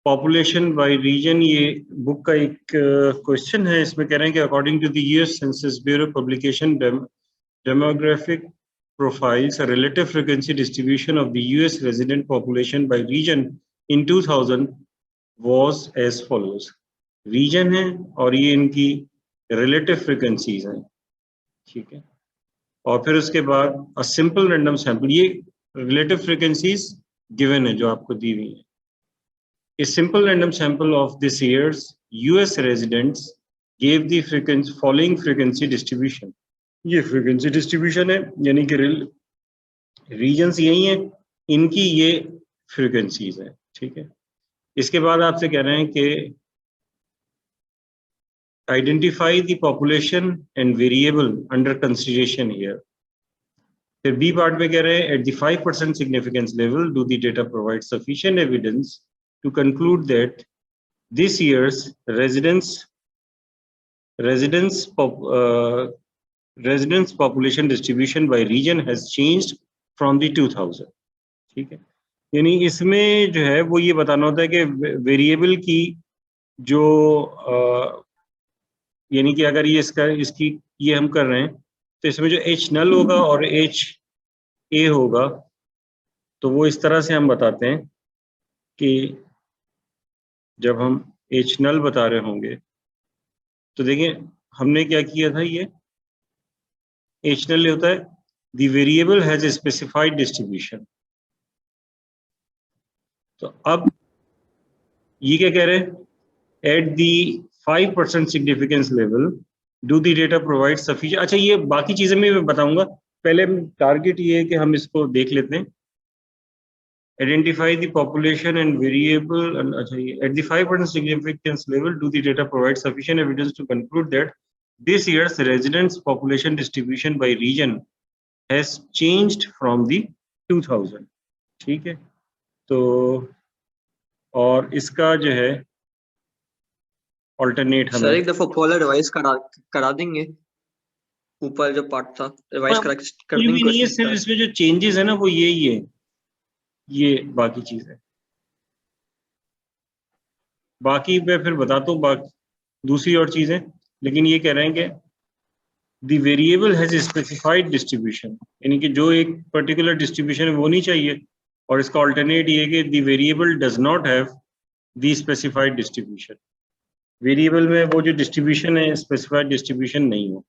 Population by region, ये book का एक क्वेश्चन है। इसमें कह रहे हैं कि according to the US census bureau publication demographic profiles, a relative frequency distribution of the US resident population by region in 2000 was as follows. Reason है और ये इनकी रिलेटिव फ्रीक्वेंसीज हैं, ठीक है। और फिर उसके बाद अ सिंपल रैंडम सैंपल, ये रिलेटिव फ्रीक्वेंसीज गिवन है जो आपको दी हुई है। A simple random sample of this year's US residents gave the following frequency distribution. ये फ्रीक्वेंसी डिस्ट्रीब्यूशन है, यानी कि रीजन्स यही हैं, इनकी ये फ्रीक्वेंसीज है, ठीक है। इसके बाद आपसे कह रहे हैं कि identify the population and variable under consideration here. फिर बी पार्ट में कह रहे हैं at the 5% significance level do the data provide sufficient evidence to conclude that this year's residents population distribution by region has changed from the 2000, ठीक है। यानी इसमें जो है वो ये बताना होता है कि वेरिएबल की जो यानी कि अगर ये इसकी ये हम कर रहे हैं तो इसमें जो H नल होगा और H A होगा, तो वो इस तरह से हम बताते हैं कि जब हम H नल बता रहे होंगे तो देखिए हमने क्या किया था, ये H नल होता है the variable has a specified distribution. तो अब ये क्या कह रहे हैं, at the 5% significance level do the data provide sufficient. अच्छा, ये बाकी चीजें मैं बताऊंगा, पहले टारगेट ये है कि हम इसको देख लेते हैं। Identify the population and variable, and at the 5% significance level, do the data provide sufficient evidence to conclude that this year's residents population distribution by region has changed from the 2000, ठीक है। तो और इसका जो है ऑल्टरनेट हमें sir एक दफा फॉलो रिवाइज करा देंगे, ऊपर जो पार्ट था रिवाइज कर देंगे। नहीं है, सिर्फ इसमें जो चेंजेस है ना वो यही है, ये बाकी चीज है, बाकी मैं फिर बताता हूँ बाकी दूसरी और चीजें। लेकिन ये कह रहे हैं कि the variable has specified distribution, यानी कि जो एक पर्टिकुलर डिस्ट्रीब्यूशन है वो नहीं चाहिए, और इसका ऑल्टरनेट ये है कि the variable does not have the specified distribution. Variable में वो जो डिस्ट्रीब्यूशन है स्पेसिफाइड डिस्ट्रीब्यूशन नहीं हो,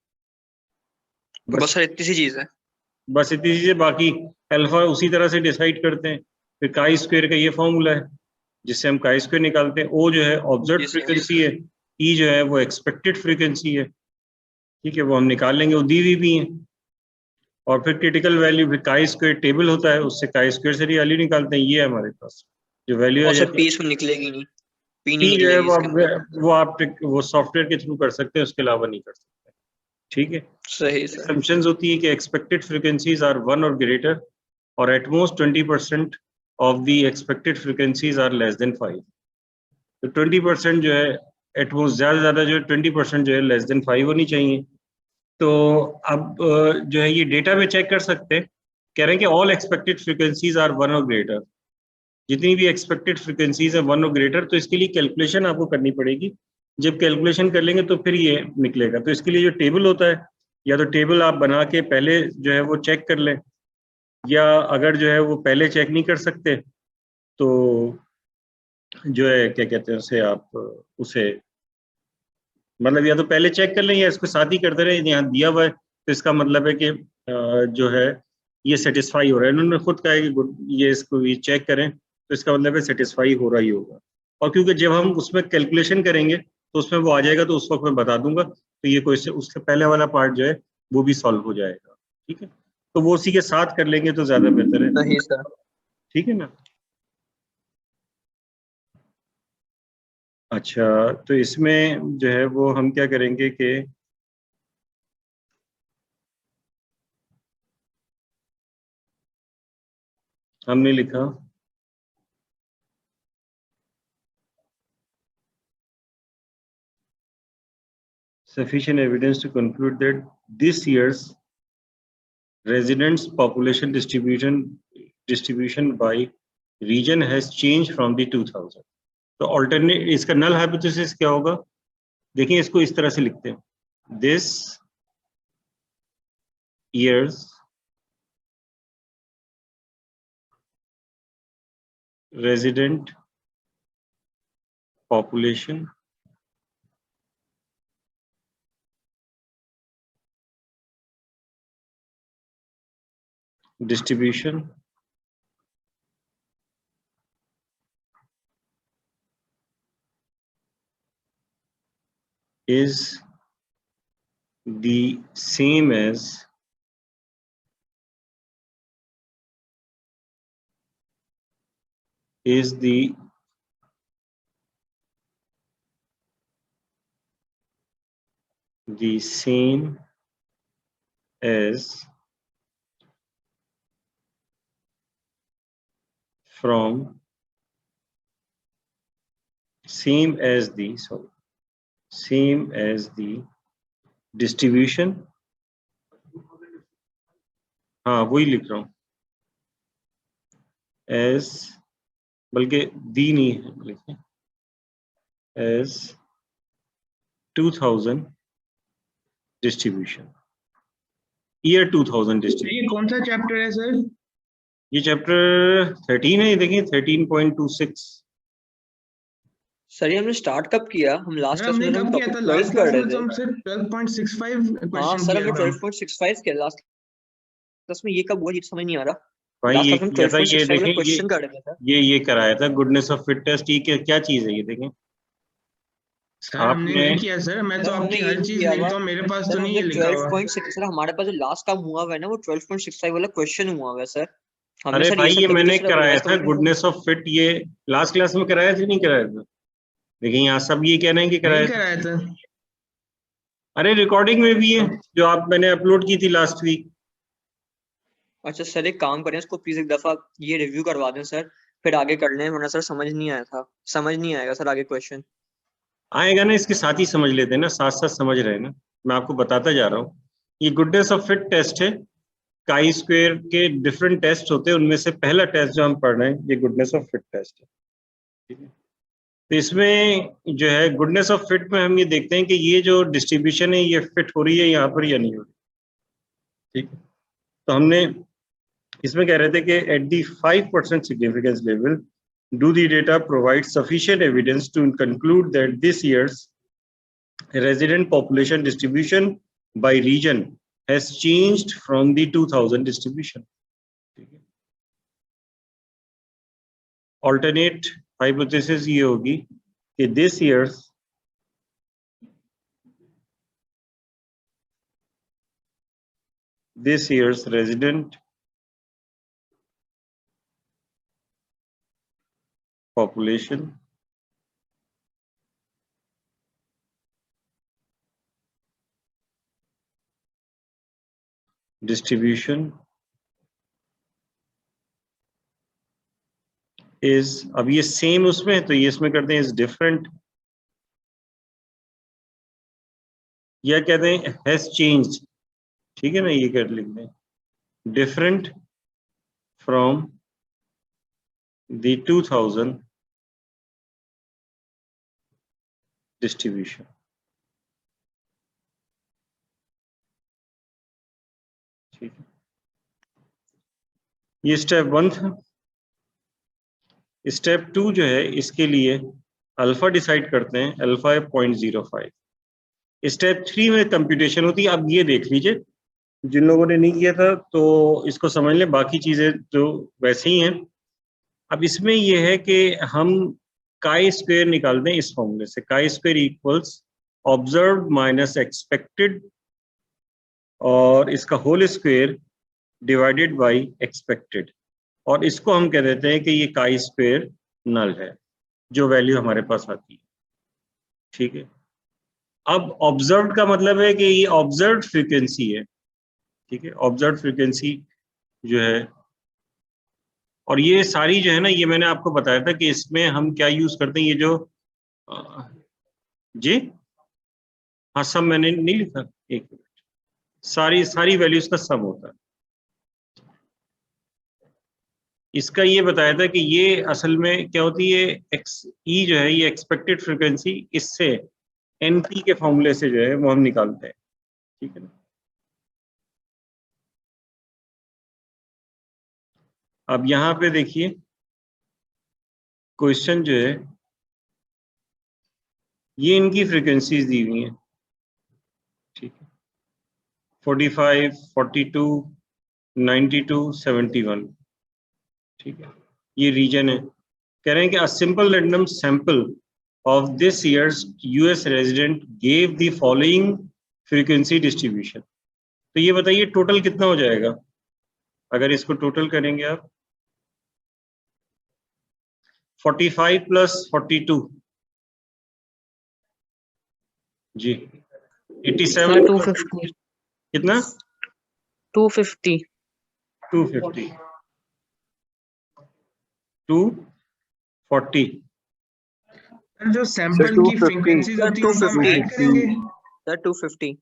बस इतनी सी चीज है, बस इतनी चीज है। बाकी अल्फा उसी तरह से डिसाइड करते हैं। फिर काई स्क्वायर का ये फॉर्मूला है जिससे हम काई स्क्वायर निकालते हैं। ओ जो है ऑब्जर्व फ्रीक्वेंसी है, ई जो है वो एक्सपेक्टेड फ्रीक्वेंसी है, ठीक है, वो हम निकाल लेंगे, वो दी हुई भी है। और फिर क्रिटिकल वैल्यू, फिर काई स्क्वायर टेबल होता है, उससे काई स्क्वायर से वैल्यू निकालते हैं। ये है हमारे पास जो वैल्यू है, पी इसमें निकलेगी नहीं, पी नहीं जो है वो आप सॉफ्टवेयर के थ्रू कर सकते हैं, उसके अलावा नहीं कर सकते, ठीक है। सही असम्पशंस होती है कि एक्सपेक्टेड फ्रीक्वेंसीज आर 1 और ग्रेटर और at most 20% of the expected frequencies are less than 5। तो 20% जो है एट मोस्ट, ज्यादा जो है 20% जो है लेस देन 5 होनी चाहिए। तो अब जो है ये डेटा में चेक कर सकते हैं, कह रहे हैं कि ऑल एक्सपेक्टेड फ्रीक्वेंसीज आर 1 और ग्रेटर, जितनी भी एक्सपेक्टेड फ्रीक्वेंसीज है 1 और ग्रेटर। तो इसके लिए कैलकुलेशन आपको करनी पड़ेगी, जब कैलकुलेशन कर लेंगे तो फिर ये निकलेगा। तो इसके लिए जो टेबल होता है, या तो टेबल आप बना के पहले जो है वो चेक कर लें, या अगर जो है वो पहले चेक नहीं कर सकते तो जो है क्या कहते हैं उसे, आप उसे मतलब या तो पहले चेक कर लें या इसको साथ ही करते रहे। यहाँ दिया हुआ है तो इसका मतलब है कि जो है ये सेटिस्फाई हो रहा है। इन्होंने खुद कहा है कि ये इसको ये चेक करें, तो इसका मतलब है सेटिस्फाई हो रहा ही होगा। और क्योंकि जब हम उसमें कैलकुलेशन करेंगे तो उसमें वो आ जाएगा, तो उस वक्त मैं बता दूंगा, तो ये कोई उसके पहले वाला पार्ट जो है वो भी सॉल्व हो जाएगा, ठीक है। तो वो उसी के साथ कर लेंगे तो ज्यादा बेहतर है, सही सर, ठीक है ना। अच्छा, तो इसमें जो है वो हम क्या करेंगे कि हमने लिखा sufficient evidence to conclude that this year's residents population distribution by region has changed from the 2000। तो ऑल्टरनेट इसका नल हाइपोथेसिस क्या होगा? देखिए इसको इस तरह से लिखते हैं, this year's resident population distribution is the same as the same as from same as the distribution, हाँ वही लिख रहा हूँ, as बल्कि दी नहीं है, लिखें as 2000 distribution, year 2000 distribution। ये कौन सा चैप्टर है सर? ये चैप्टर 13 है, ये देखिए 13.26। सर ये हमने स्टार्ट कब किया? हम लास्ट सर क्लास हमने में कब किया था? लास्ट कर क्लास रहे में तो थे। हम सिर्फ 12.65 हाँ क्वेश्चन सर किया हमने था। 12.65 किया लास्ट क्लास में। ये कब हुआ ये तो समझ नहीं आ रहा। भाई लास्ट ये क्लास में किया था, ये 12.65 वाला देखें, क्वेश्चन कर रहे थे सर। ये कराया था गुडनेस ऑफ फिट टेस्ट। ये क्या चीज है ये देखें सर हमने आपने। नहीं किया सर, मैं तो सर हमने आपकी ये हर चीज किया देखता हुआ। हूँ, मेरे पास सर तो नहीं है हमने लिखा हुआ। 12.6 सर हमारे पास जो लास्ट काम हुआ हुआ है ना वो 12.65 वाला क्वेश्चन हुआ हुआ है सर। हमने अरे सर भाई ये ये सब तभी मैंने तो सर कराया रिवाइज था करवाया। गुडनेस ऑफ फिट, ये लास्ट क्लास में कराया था नहीं कराया था? देखिए यहाँ सब ये कह रहे हैं कि नहीं कराया था। कराया था। अरे रिकॉर्डिंग में भी है जो आप मैंने अपलोड की थी लास्ट वीक। अच्छा सर एक काम करें, इसको प्लीज एक दफा ये रिव्यू करवा दें सर, फिर आगे कर लें, वरना सर समझ नहीं आया था, समझ नहीं आएगा सर आगे क्वेश्चन। आएगा ना, इसके साथ ही समझ लेते हैं ना, साथ साथ समझ रहे हैं ना, मैं आपको बताता जा रहा हूँ। ये गुडनेस ऑफ फिट टेस्ट है, काई स्क्वायर के डिफरेंट टेस्ट होते हैं, उनमें से पहला टेस्ट जो हम पढ़ रहे हैं ये गुडनेस ऑफ फिट टेस्ट है, ठीक है। तो इसमें जो है गुडनेस ऑफ फिट में हम ये देखते हैं कि ये जो डिस्ट्रीब्यूशन है ये फिट हो रही है यहाँ पर या नहीं हो रही, ठीक है। तो हमने इसमें कह रहे थे कि at the 5% significance level do the data provide sufficient evidence to conclude that this year's resident population distribution by region has changed from the 2000 distribution? Alternate hypothesis ये होगी कि this year's resident population distribution is, अब ये same उसमें है तो ये इसमें करते हैं इज डिफरेंट, या कहते हैं हैज चेंज्ड, ठीक है ना, ये कर लिख दें डिफरेंट फ्रॉम द 2000 डिस्ट्रीब्यूशन, ठीक है। ये स्टेप 1 था। स्टेप 2 जो है इसके लिए अल्फा डिसाइड करते हैं, अल्फा है 0.05। स्टेप 3 में कंप्यूटेशन होती है। अब ये देख लीजिए, जिन लोगों ने नहीं किया था तो इसको समझ लें, बाकी चीजें तो वैसे ही हैं। अब इसमें यह है कि हम काई स्क्वायर निकाल दें इस फॉर्मूले से, chi square equals observe minus expected और इसका whole square divided by expected, और इसको हम कह देते हैं कि ये काई स्क्वायर नल है, जो वैल्यू हमारे पास आती है, ठीक है। अब ऑब्जर्व्ड का मतलब है कि ये ऑब्जर्व्ड फ्रीक्वेंसी है, ठीक है, ऑब्जर्व्ड फ्रीक्वेंसी जो है। और ये सारी जो है ना, ये मैंने आपको बताया था कि इसमें हम क्या यूज करते हैं, ये जो जी हाँ सब मैंने नहीं लिखा, एक मिनट, सारी वैल्यूज का सम होता है। इसका ये बताया था कि ये असल में क्या होती है, एक्स ई जो है ये एक्सपेक्टेड फ्रीक्वेंसी, इससे एनपी के फॉर्मूले से जो है वो हम निकालते हैं, ठीक है ना। अब यहाँ पे देखिए क्वेश्चन जो है ये इनकी फ्रीक्वेंसीज दी हुई हैं, ठीक है, 45, 42, 92, 71, ठीक है, ये रीजन है। कह रहे हैं कि a simple random sample of this years US resident gave the following frequency distribution. तो ये बताइए टोटल कितना हो जाएगा अगर इसको टोटल करेंगे आप। 45 प्लस 42 जी 87 250 कितना 250 250 240 सर जो सैंपल की 250 फ्रीक्वेंसीज होती है उनको हम 250 ऐड करेंगे। सर 250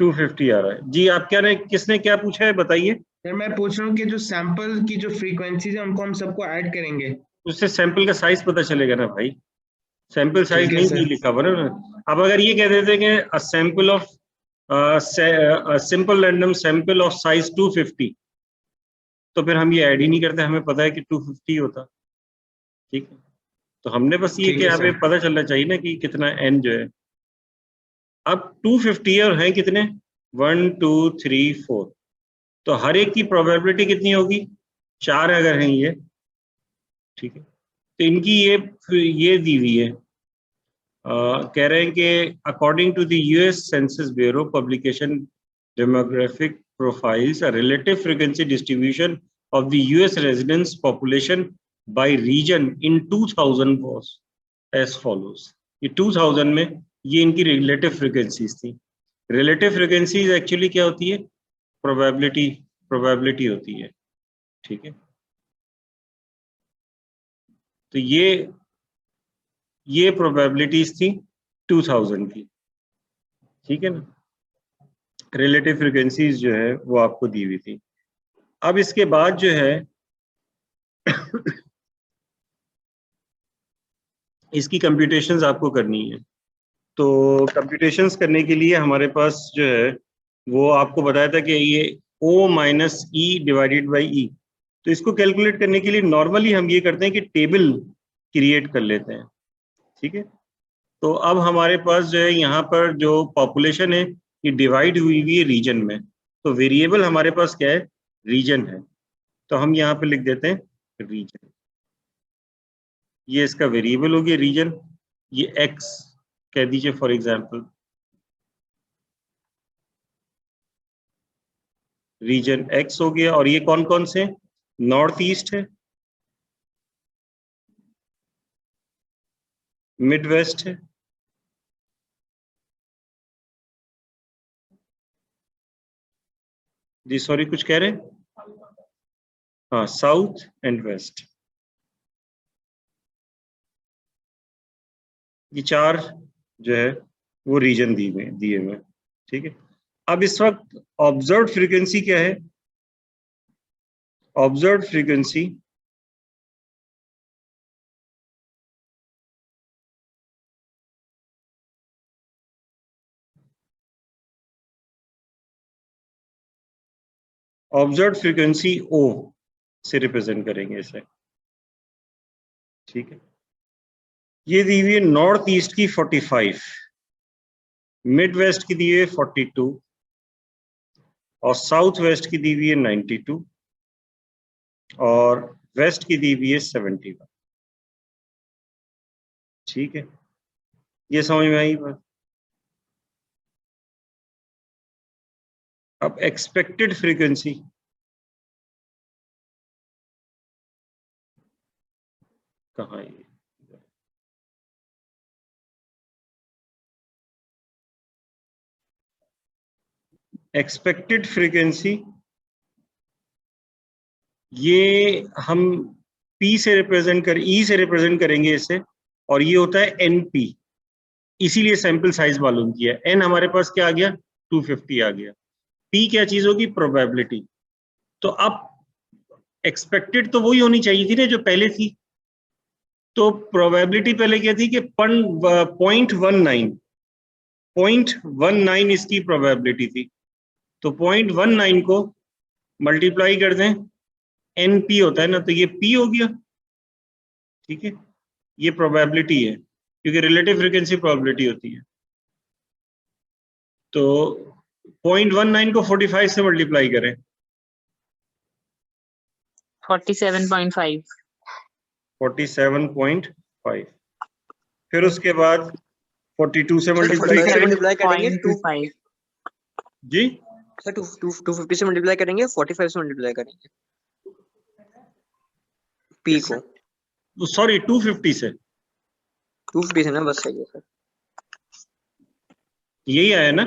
250 आ रहा है जी। आप क्या किसने क्या पूछा है बताइए। सर मैं पूछ रहा हूँ कि जो सैंपल की जो फ्रीक्वेंसीज है उनको हम सबको ऐड करेंगे। उससे सैंपल का साइज पता चलेगा ना भाई, सैंपल साइज ठीक है नहीं सर। लिखा हुआ ना। अब अगर ये कह देते कि a sample of simple random sample of size 250, तो फिर हम ये ऐड ही नहीं करते, हमें पता है कि 250 होता, ठीक है। तो हमने बस ये ठीक कि है हमें सर। पता चलना चाहिए ना कि कितना एन जो है। अब 250 और हैं कितने 1 2 3 4, तो हर एक की प्रोबेबिलिटी कितनी होगी 4 अगर हैं ये, ठीक है। तो इनकी ये दी हुई है, कह रहे हैं कि according to the US census bureau publication demographic profiles a relative frequency distribution of the US residence population by region in 2000 was as follows. ये 2000 में ये इनकी रिलेटिव फ्रीक्वेंसीज थी। रिलेटिव फ्रीक्वेंसीज एक्चुअली क्या होती है, प्रोबेबिलिटी होती है, ठीक है। तो ये प्रोबेबिलिटीज थी 2000 की, ठीक है ना। रिलेटिव फ्रीक्वेंसीज जो है वो आपको दी हुई थी। अब इसके बाद जो है इसकी कंप्यूटेशंस आपको करनी है। तो कंप्यूटेशंस करने के लिए हमारे पास जो है वो आपको बताया था कि ये O minus E divided by E. तो इसको कैलकुलेट करने के लिए नॉर्मली हम ये करते हैं कि टेबल क्रिएट कर लेते हैं, ठीक है। तो अब हमारे पास जो है यहाँ पर जो पॉपुलेशन है ये डिवाइड हुई हुई है रीजन में, तो वेरिएबल हमारे पास क्या है, रीजन है। तो हम यहाँ पे लिख देते हैं रीजन, ये इसका वेरिएबल हो गया रीजन, ये एक्स कह दीजिए फॉर एग्जांपल, रीजन एक्स हो गया। और ये कौन कौन से, नॉर्थ ईस्ट है, मिड वेस्ट है, जी सॉरी कुछ कह रहे हैं, हाँ साउथ एंड वेस्ट, ये 4 जो है वो रीजन दिए हुए, ठीक है। अब इस वक्त ऑब्जर्व फ्रीक्वेंसी क्या है, ऑब्जर्व फ्रीक्वेंसी ऑब्जर्व फ्रीक्वेंसी ओ से रिप्रेजेंट करेंगे इसे, ठीक है। ये दी हुई है नॉर्थ ईस्ट की 45, मिड वेस्ट की दी हुई है 42 और साउथ वेस्ट की दी हुई है 92 और वेस्ट की दी हुई है 71, ठीक है। ये समझ में आई बात। अब एक्सपेक्टेड फ्रीक्वेंसी कहाँ है, एक्सपेक्टेड फ्रीक्वेंसी ये हम P से रिप्रेजेंट कर E से रिप्रेजेंट करेंगे इसे, और ये होता है NP, इसीलिए सैंपल साइज मालूम किया। N हमारे पास क्या आ गया 250 आ गया। P क्या चीज होगी, प्रोबेबिलिटी, तो अब एक्सपेक्टेड तो वही होनी चाहिए थी ना जो पहले थी, तो प्रोबेबिलिटी पहले क्या थी कि 0.19 इसकी प्रोबेबिलिटी थी, तो 0.19 को मल्टीप्लाई कर दें, NP होता है ना, तो ये P हो गया, ठीक है, ये प्रोबेबिलिटी है क्योंकि रिलेटिव फ्रीक्वेंसी प्रोबेबिलिटी होती है। तो 0.19 को 45 से मल्टीप्लाई करें, 47.5 47.5, फिर उसके बाद 42 से सर मल्टीप्लाई 45 से करें, मल्टीप्लाई करेंगे 0.25 जी सर 250 से मल्टीप्लाई करेंगे, 45 से मल्टीप्लाई करेंगे P को, सॉरी 250 से, 250 से ना, बस सही है सर। यही आया ना,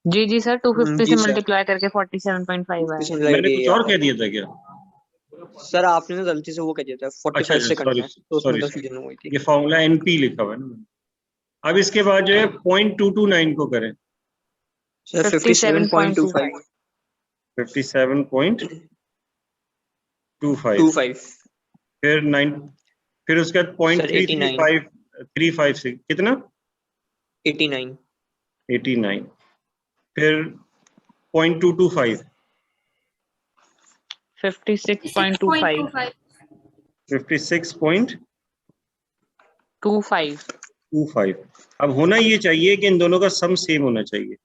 जी जी सर 250 जी से सर, मल्टीप्लाई करके 47.5 250 से आया। multiply मैंने करके कुछ ये और आ कह रहा दिया था क्या? है। सर आपने ना गलती से वो कह दिया था, अच्छा 45 से करना सॉरी है, तो उसमें सॉरी, कंफ्यूजन हो गई थी। ये फॉर्मूला NP लिखा हुआ है ना। अब इसके बाद जो है 0.229 को करें, सर 57.25 57.25, 25 फिर 9, फिर उसके बाद सर 89 0.335 से कितना, 89 89, फिर 0.225, 56.25 56.25। अब होना ये चाहिए कि इन दोनों का सम सेम होना चाहिए,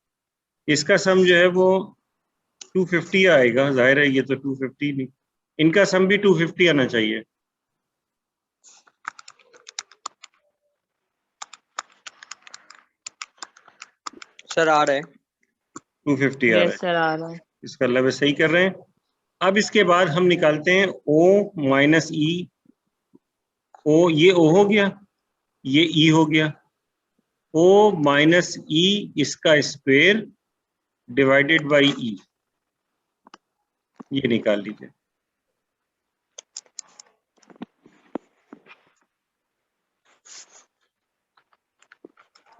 इसका सम जो है वो 250 आएगा, जाहिर है ये तो 250 नहीं, इनका सम भी 250 आना चाहिए। सर आ रहा है, 250 आ रहा है, यस सर आ रहा है। इसका लेवल सही कर रहे हैं। अब इसके बाद हम निकालते हैं O माइनस ई, O ये O हो गया, ये E हो गया, O माइनस ई इसका स्क्वायर डिवाइडेड बाई E, ये निकाल लीजिए।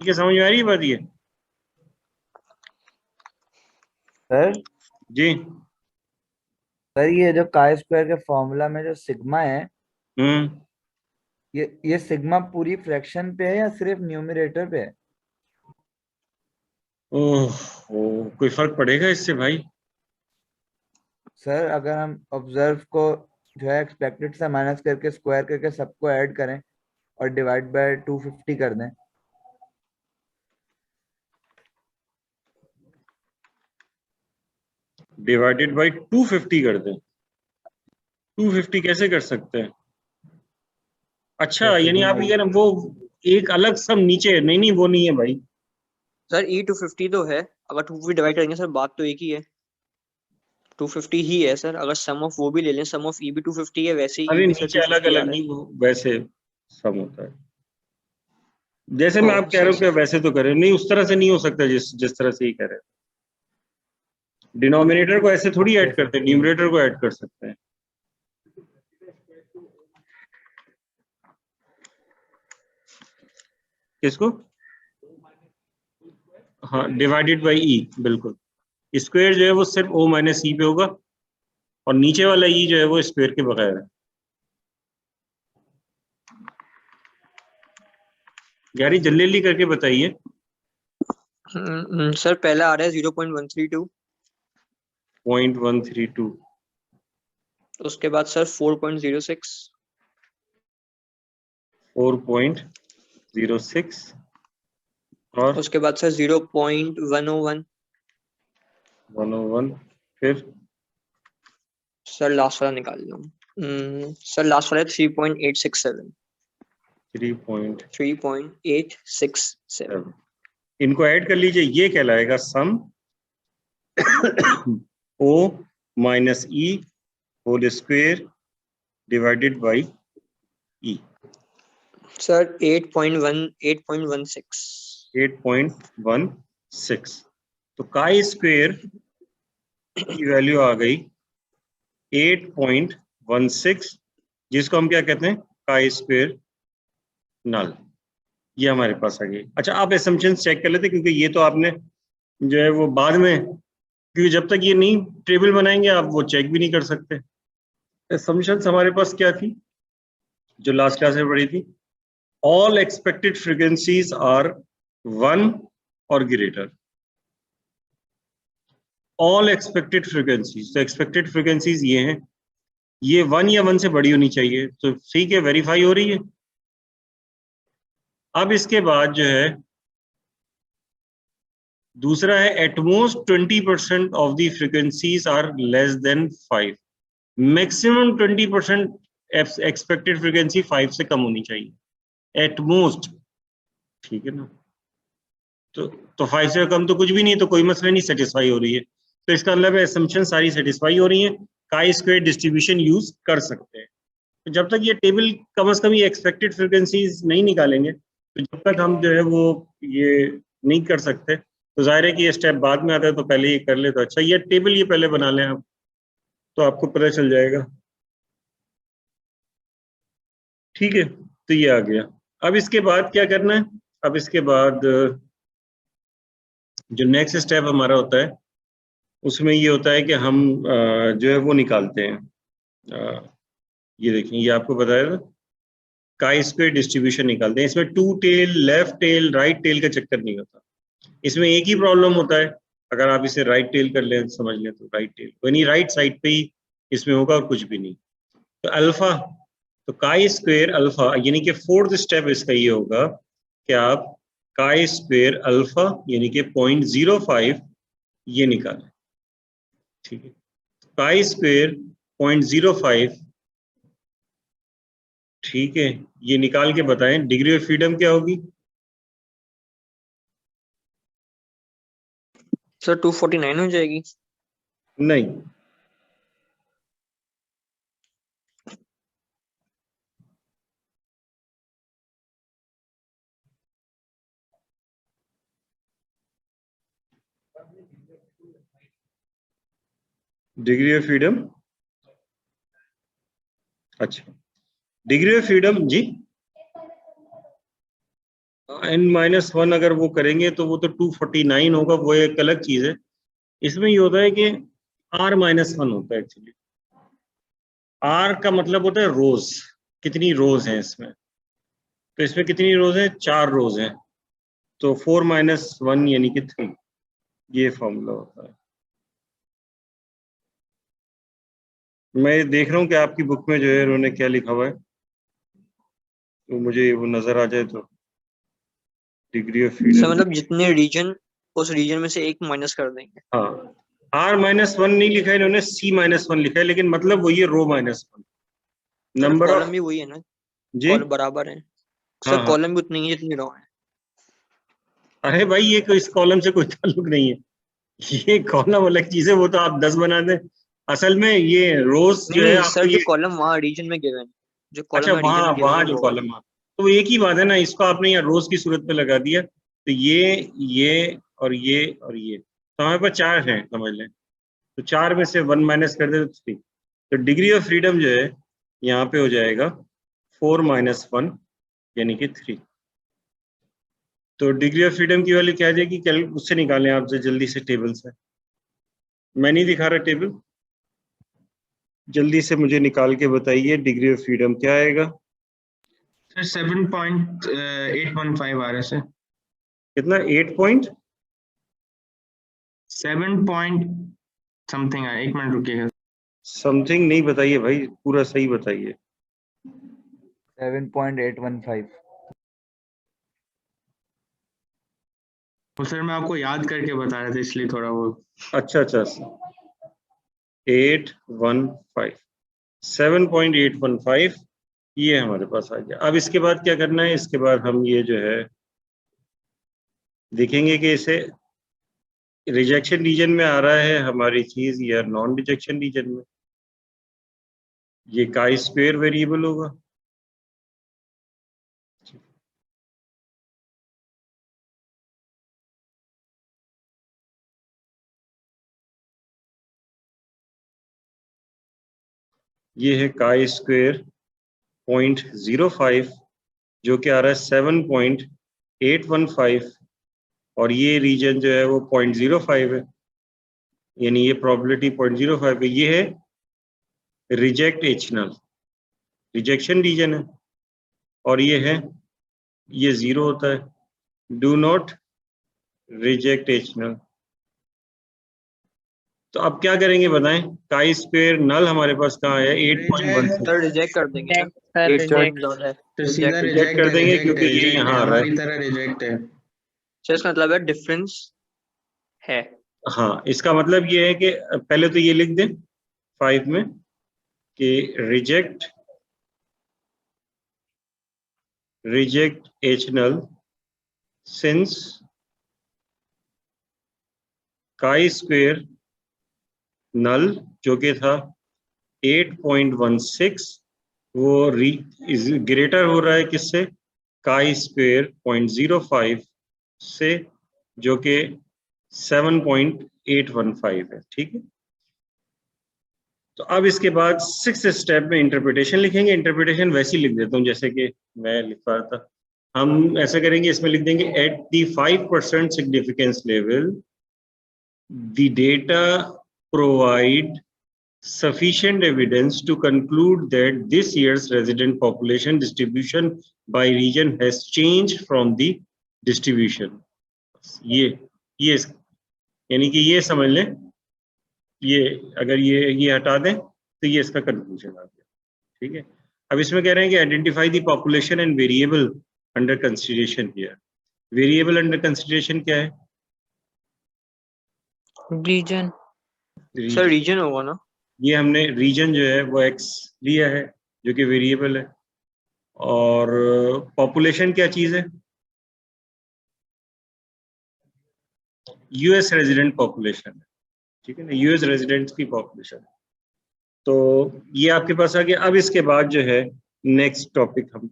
ठीक है, समझ में आ रही है बात ये? सर जी सर ये जो काय स्क्वायर के फॉर्मूला में जो सिग्मा है, ये सिग्मा पूरी फ्रैक्शन पे है या सिर्फ न्यूमरेटर पे है? ओह कोई फर्क पड़ेगा इससे भाई? सर अगर हम ऑब्जर्व को जो है एक्सपेक्टेड से माइनस करके स्क्वायर करके सबको ऐड करें और डिवाइड बाय 250 कर दें, डिवाइडेड बाई 250 कर दें, 250 कैसे कर सकते हैं? अच्छा यानी आप ये ना वो एक अलग सम नीचे है, नहीं नहीं वो नहीं है भाई, सर E 250 तो है, अगर 250 डिवाइड करेंगे सर बात तो एक ही है, 250 ही है सर। अगर सम ऑफ वो भी ले लें, सम ऑफ E भी 250 है, वैसे ही अरे E भी सर नीचे अलग 250 आ अलग रहा है। नहीं, वो वैसे सम होता है, जैसे मैं ओह आप कह रहे सही हो कि सर, वैसे तो करें, नहीं उस तरह से नहीं हो सकता जिस तरह से ही कह रहे हैं। डिनोमिनेटर को ऐसे थोड़ी ऐड करते हैं, न्यूमरेटर को ऐड कर सकते हैं। किसको? हाँ डिवाइडेड बाई ई, बिल्कुल, स्क्वायर जो है वो सिर्फ O माइनस ई पे होगा और नीचे वाला ई जो है वो स्क्वायर के बगैर है। यारी जल्दी जल्दी करके बताइए। सर पहला आ रहा है 0.132, 0.132, उसके बाद सर 4.06, 4.06 और उसके बाद सर 0.101, 101, फिर सर लास्ट वाला निकाल लो। सर लास्ट वाला है 3.867, 3.867। इनको ऐड कर लीजिए, ये कहलाएगा sum O minus E whole square divided by E, sir 8.16। 8.16, तो काई स्क्वायर की वैल्यू आ गई 8.16, जिसको हम क्या कहते हैं, काई स्क्वायर नल, ये हमारे पास आ गई। अच्छा आप एसम्पशंस चेक कर लेते, क्योंकि ये तो आपने जो है वो बाद में क्योंकि जब तक ये नहीं टेबल बनाएंगे आप वो चेक भी नहीं कर सकते। असम्पशंस हमारे पास क्या थी जो लास्ट क्लास में पढ़ी थी? ऑल एक्सपेक्टेड फ्रीक्वेंसीज आर 1 और ग्रेटर। ऑल एक्सपेक्टेड फ्रीक्वेंसीज, तो एक्सपेक्टेड फ्रीक्वेंसीज ये हैं, ये 1 या 1 से बड़ी होनी चाहिए, तो ठीक है, वेरीफाई हो रही है। अब इसके बाद जो है दूसरा है at most 20% of the frequencies are less than 5। Maximum 20% expected frequency 5 से कम होनी चाहिए एटमोस्ट, ठीक है ना। तो 5 से कम तो कुछ भी नहीं, तो कोई मसला नहीं, सेटिस्फाई हो रही है। तो इसका मतलब है असम्पशन सारी सेटिस्फाई हो रही है, काई स्क्वायर डिस्ट्रीब्यूशन यूज कर सकते हैं। तो जब तक ये टेबल कम से कम ये एक्सपेक्टेड फ्रीक्वेंसीज नहीं निकालेंगे, तो जब तक हम जो है वो ये नहीं कर सकते, तो जाहिर है कि ये स्टेप बाद में आता है, तो पहले ये कर ले तो अच्छा। ये टेबल ये पहले बना लें आप, तो आपको पता चल जाएगा, ठीक है। तो ये आ गया। अब इसके बाद क्या करना है? अब इसके बाद जो नेक्स्ट स्टेप हमारा होता है उसमें ये होता है कि हम जो है वो निकालते हैं। ये देखिए, ये आपको बताया था, काई स्क्वायर डिस्ट्रीब्यूशन निकालते हैं। इसमें 2 tail, left tail, right tail का चक्कर नहीं होता। इसमें एक ही प्रॉब्लम होता है, अगर आप इसे राइट टेल कर लें, समझ लें, तो राइट टेल यानी राइट साइड पे ही इसमें होगा और कुछ भी नहीं। तो अल्फा, तो काई स्क्वायर अल्फा, यानी कि 4th स्टेप इसका ये होगा कि आप काई स्क्वायर अल्फा यानी कि 0.05 ये निकालें, ठीक है। काई स्क्वायर 0.05, ठीक है, ये निकाल के बताएं डिग्री ऑफ फ्रीडम क्या होगी? सर 249 हो जाएगी। नहीं, डिग्री ऑफ फ्रीडम, अच्छा, डिग्री ऑफ फ्रीडम जी n-1 अगर वो करेंगे तो वो तो 249 होगा, वो एक अलग चीज है। इसमें ये होता है कि r-1 होता है एक्चुअली। r का मतलब होता है रोज, कितनी रोज हैं इसमें। तो इसमें कितनी रोज हैं? 4 रोज हैं, तो 4 - 1 यानी कि 3, ये फॉर्मूला होता है। मैं देख रहा हूँ कि आपकी बुक में जो है उन्होंने क्या लिखा हुआ है, तो मुझे वो नजर आ जाए तो। डिग्री ऑफ सर फ्रीडम, मतलब जितने रीजन, उस रीजन में से एक माइनस कर देंगे। हाँ, r-1 नहीं लिखा है इन्होंने, c-1 लिखा है, लेकिन मतलब वही है ρ-1। सर नंबर कॉलम ऑफ, भी वही है ना, जी कॉलम बराबर है। हाँ सर हाँ, कॉलम भी उतनी ही है जितनी रो है। अरे भाई ये कोई इस कॉलम से कोई ताल्लुक नहीं है, ये कॉलम अलग चीज है, वो तो आप 10 बना दें। असल में ये रोज नहीं जो है नहीं आपको सर, जो ये, कॉलम वहाँ रीजन में गिवन है, जो अच्छा कॉलम में रीजन वहाँ में गिवन वहाँ है जो वो वाला। कॉलम, तो एक ही बात है ना, इसको आपने यहाँ रोज की सूरत में लगा दिया, तो ये और ये और ये, तो हमारे पास 4 हैं समझ लें। तो 4 में से 1 माइनस कर दे तो 3, तो डिग्री ऑफ फ्रीडम जो है यहाँ पे हो जाएगा 4 - 1 यानी कि 3। तो डिग्री ऑफ फ्रीडम की वैल्यू क्या आ जाएगी? उससे निकालें आप जल्दी से टेबल से, मैं नहीं दिखा रहा टेबल, जल्दी से मुझे निकाल के बताइए डिग्री ऑफ फ्रीडम क्या आएगा। सर 7.815 आ रहा है सर। कितना? 8 7 पॉइंट समथिंग आ, एक मिनट रुकिएगा। समथिंग नहीं बताइए भाई, पूरा सही बताइए। 7.815। वो सर मैं आपको याद करके बता रहा था इसलिए थोड़ा वो। अच्छा 815, 7.815 ये हमारे पास आ गया। अब इसके बाद क्या करना है? इसके बाद हम ये जो है देखेंगे कि इसे रिजेक्शन रीजन में आ रहा है हमारी चीज या नॉन रिजेक्शन रीजन में। ये काई स्क्वायर वेरिएबल होगा, ये है काई स्क्वायर 0.05 जो कि आ रहा है 7.815, और ये रीजन जो है वो 0.05 है, यानी ये प्रोबेबिलिटी 0.05 है, ये है reject H null, rejection region है, और ये है, ये 0 होता है, do not reject H null. तो अब क्या करेंगे बताएं, काई स्क्वायर नल हमारे पास कहाँ है, 8.16। सर रिजेक्ट कर देंगे ना, सर 8 रिजेक्ट नॉट है, तो सीधा reject कर देंगे क्योंकि ये यहाँ आ रहा है। हमारी तरह रिजेक्ट है। सर इसका मतलब है डिफरेंस है। हाँ, इसका मतलब ये है कि पहले तो ये लिख दें 5 में कि reject H null since chi square null जो कि था 8.16, वो ग्रेटर हो रहा है किससे, काई स्क्वायर 0.05 से, जो कि 7.815 है। ठीक है, तो अब इसके बाद 6th स्टेप में इंटरप्रिटेशन लिखेंगे। इंटरप्रिटेशन वैसे ही लिख देता हूं जैसे कि मैं लिख रहा था। हम ऐसा करेंगे, इसमें लिख देंगे at the 5% significance level the data provide sufficient evidence to conclude that this year's resident population distribution by region has changed from the distribution। ये यानी कि ये समझ लें, ये अगर ये हटा दें तो ये इसका कंक्लूजन आ गया। ठीक है, अब इसमें कह रहे हैं कि identify the population and variable under consideration here. Variable under consideration क्या है, रीजन। सर रीजन होगा ना, ये हमने रीजन जो है वो एक्स लिया है जो कि वेरिएबल है, और पॉपुलेशन क्या चीज है, यूएस रेजिडेंट पॉपुलेशन है। ठीक है ना, यूएस रेजिडेंट्स की पॉपुलेशन। तो ये आपके पास आ गया। अब इसके बाद जो है नेक्स्ट टॉपिक हम